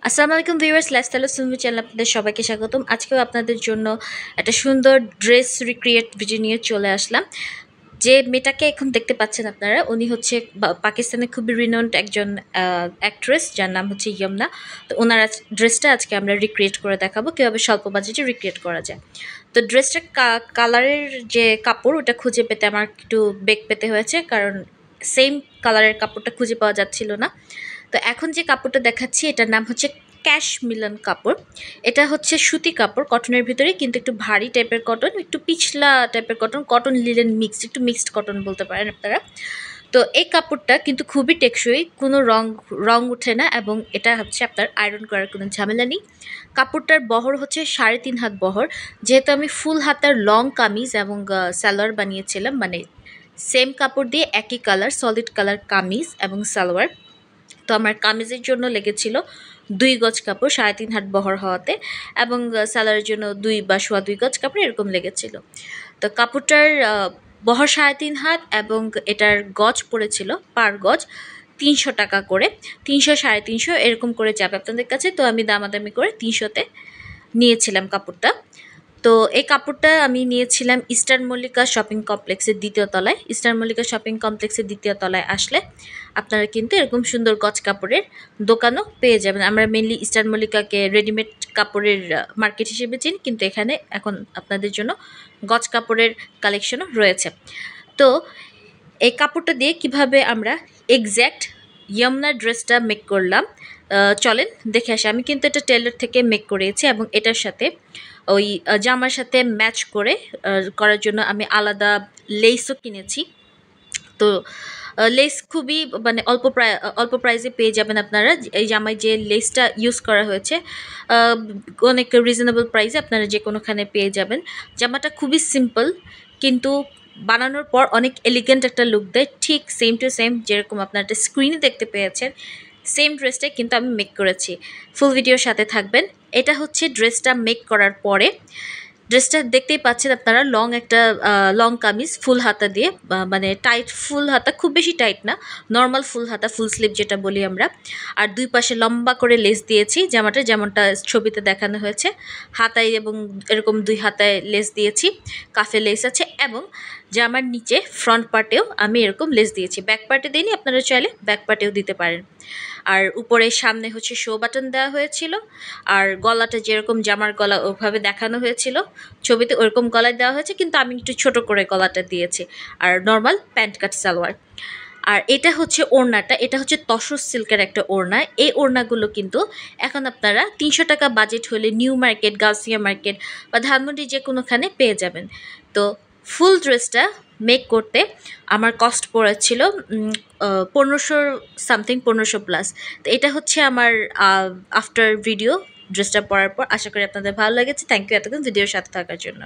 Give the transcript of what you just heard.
আসসালামু আলাইকুম viewers, lifestyle Sumi channel আপনাদের সবাইকে স্বাগতম। আজকেও আপনাদের জন্য একটা সুন্দর ড্রেস রিক্রিয়েট ভিডিও নিয়ে চলে আসলাম। যে মেয়েটাকে এখন দেখতে পাচ্ছেন আপনারা, উনি হচ্ছে পাকিস্তানের খুবই রিনোন্ড একজন অ্যাক্ট্রেস, যার নাম হচ্ছে ইয়মনা। তো ওনার ড্রেসটা আজকে আমরা রিক্রিয়েট করে দেখাবো কীভাবে স্বল্প বাজেটে রিক্রিয়েট করা যায়। তো ড্রেসটার কালারের যে কাপড়, ওটা খুঁজে পেতে আমার একটু বেগ পেতে হয়েছে, কারণ সেম কালারের কাপড়টা খুঁজে পাওয়া যাচ্ছিল না। তো এখন যে কাপড়টা দেখাচ্ছি এটার নাম হচ্ছে ক্যাশ মিলন কাপড়। এটা হচ্ছে সুতি কাপড়, কটনের ভিতরে, কিন্তু একটু ভারী টাইপের কটন, একটু পিছলা টাইপের কটন, কটন লিলেন মিক্সড, একটু মিক্সড কটন বলতে পারেন আপনারা। তো এই কাপড়টা কিন্তু খুবই টেকসই, কোনো রং উঠে না, এবং এটা হচ্ছে আপনার আয়রন করার কোনো ঝামেলা নেই। কাপড়টার বহর হচ্ছে 3.5 হাত বহর। যেহেতু আমি ফুল হাতার লং কামিজ এবং সালোয়ার বানিয়েছিলাম, মানে সেম কাপড় দিয়ে একই কালার সলিড কালার কামিজ এবং সালোয়ার, তো আমার কামিজের জন্য লেগেছিল 2 গজ কাপড় 3.5 হাত বহর হওয়াতে, এবং সালোয়ারের জন্য 2 বা সোয়া 2 গজ কাপড় এরকম লেগেছিল। তো কাপড়টার বহর 3.5 হাত এবং এটার গজ পড়েছিল পার গজ 300 টাকা করে, 300 350 এরকম করে যাবে আপনাদের কাছে। তো আমি দামাদামি করে 300-তে নিয়েছিলাম কাপড়টা। তো এই কাপড়টা আমি নিয়েছিলাম ইস্টার্ন মল্লিকা শপিং কমপ্লেক্সের 2য় তলায়। ইস্টার্ন মল্লিকা শপিং কমপ্লেক্সের 2য় তলায় আসলে আপনারা কিন্তু এরকম সুন্দর গজ কাপড়ের দোকানও পেয়ে যাবেন। আমরা মেনলি ইস্টার্ন মল্লিকাকে রেডিমেড কাপড়ের মার্কেট হিসেবে চিনি, কিন্তু এখানে এখন আপনাদের জন্য গজ কাপড়ের কালেকশনও রয়েছে। তো এই কাপড়টা দিয়ে কিভাবে আমরা এক্স্যাক্ট ইয়মনা ড্রেসটা মেক করলাম, চলেন দেখে আসি। আমি কিন্তু এটা টেলার থেকে মেক করিয়েছি, এবং এটার সাথে ওই জামার সাথে ম্যাচ করে করার জন্য আমি আলাদা লেসও কিনেছি। তো লেস খুবই মানে অল্প প্রাইসে পেয়ে যাবেন আপনারা। এই জামায় যে লেসটা ইউজ করা হয়েছে অনেক রিজনেবল প্রাইসে আপনারা যে কোনোখানে পেয়ে যাবেন। জামাটা খুবই সিম্পল, কিন্তু বানানোর পর অনেক এলিগেন্ট একটা লুক দেয়, ঠিক সেম টু সেম যেরকম আপনারা একটা স্ক্রিনে দেখতে পেয়েছেন, সেম ড্রেসটাই কিন্তু আমি মেক করেছি। ফুল ভিডিওর সাথে থাকবেন। এটা হচ্ছে ড্রেসটা মেক করার পরে। ড্রেসটা দেখতেই পাচ্ছেন আপনারা, লং কামিজ ফুল হাতা দিয়ে, মানে টাইট ফুল হাতা, খুব বেশি টাইট না, নর্মাল ফুল হাতা, ফুল স্লিভ যেটা বলি আমরা। আর দুই পাশে লম্বা করে লেস দিয়েছি জামাটা, যেমনটা ছবিতে দেখানো হয়েছে। হাতায় এবং এরকম 2 হাতায় লেস দিয়েছি, কাফে লেস আছে, এবং জামার নিচে ফ্রন্ট পার্টেও আমি এরকম লেস দিয়েছি। ব্যাক পার্টে দিইনি, আপনারা চাইলে ব্যাক পার্টেও দিতে পারেন। আর উপরে সামনে হচ্ছে শো বাটন দেওয়া হয়েছিল, আর গলাটা যেরকম জামার গলা ওভাবে দেখানো হয়েছিল ছবিতে, ওরকম গলায় দেওয়া হয়েছে, কিন্তু আমি একটু ছোট করে গলাটা দিয়েছি। আর নর্মাল প্যান্ট কাট সালোয়ার। আর এটা হচ্ছে ওড়নাটা, এটা হচ্ছে তসর সিল্কের একটা ওড়না। এই ওড়নাগুলো কিন্তু এখন আপনারা 300 টাকা বাজেট হলে নিউ মার্কেট, গাউসিয়া মার্কেট বা ধানমন্ডি যে কোনোখানে পেয়ে যাবেন। তো ফুল ড্রেসটা মেক করতে আমার কস্ট পড়েছিল 1500 সামথিং, 1500+। তো এটা হচ্ছে আমার আফটার ভিডিও ড্রেসটা পরার পর। আশা করি আপনাদের ভালো লেগেছে। থ্যাংক ইউ এতক্ষণ ভিডিওর সাথে থাকার জন্য।